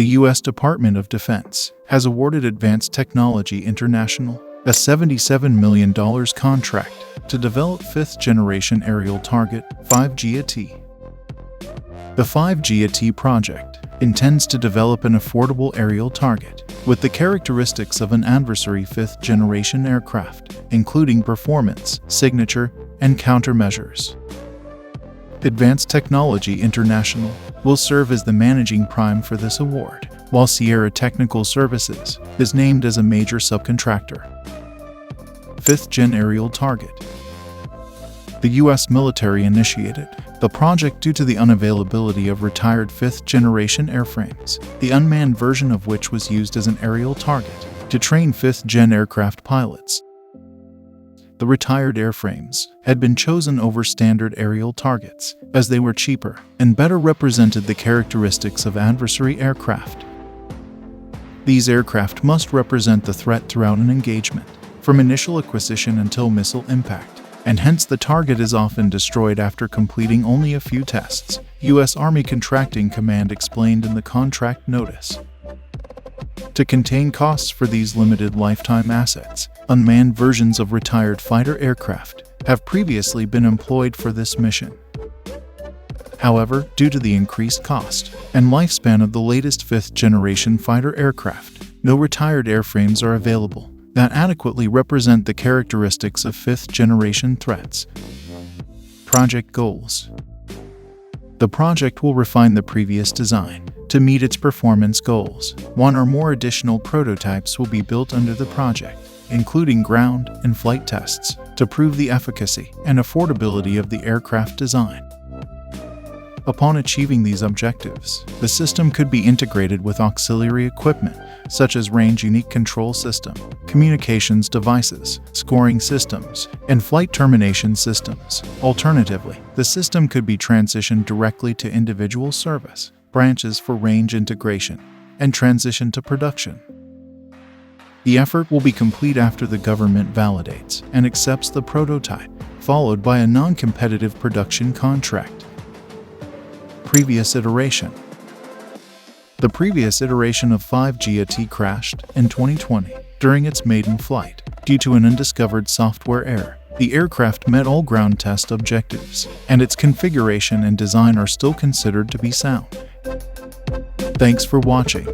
The U.S. Department of Defense has awarded Advanced Technology International a $77 million contract to develop fifth-generation aerial target 5G-AT. The 5G-AT project intends to develop an affordable aerial target with the characteristics of an adversary fifth-generation aircraft, including performance, signature, and countermeasures. Advanced Technology International will serve as the managing prime for this award, while Sierra Technical Services is named as a major subcontractor. Fifth-gen aerial target. The U.S. military initiated the project due to the unavailability of retired fifth-generation airframes, the unmanned version of which was used as an aerial target to train fifth-gen aircraft pilots. The retired airframes had been chosen over standard aerial targets as they were cheaper and better represented the characteristics of adversary aircraft. These aircraft must represent the threat throughout an engagement, from initial acquisition until missile impact, and hence the target is often destroyed after completing only a few tests, U.S. Army Contracting Command explained in the contract notice. To contain costs for these limited lifetime assets, unmanned versions of retired fighter aircraft have previously been employed for this mission. However, due to the increased cost and lifespan of the latest fifth-generation fighter aircraft, no retired airframes are available that adequately represent the characteristics of fifth-generation threats. Project goals. The project will refine the previous design to meet its performance goals. One or more additional prototypes will be built under the project, including ground and flight tests, to prove the efficacy and affordability of the aircraft design. Upon achieving these objectives, the system could be integrated with auxiliary equipment such as range-unique control system, communications devices, scoring systems, and flight termination systems. Alternatively, the system could be transitioned directly to individual service branches for range integration and transition to production. The effort will be complete after the government validates and accepts the prototype, followed by a non-competitive production contract. Previous iteration. The previous iteration of 5G-AT crashed in 2020 during its maiden flight due to an undiscovered software error. The aircraft met all ground test objectives, and its configuration and design are still considered to be sound. Thanks for watching.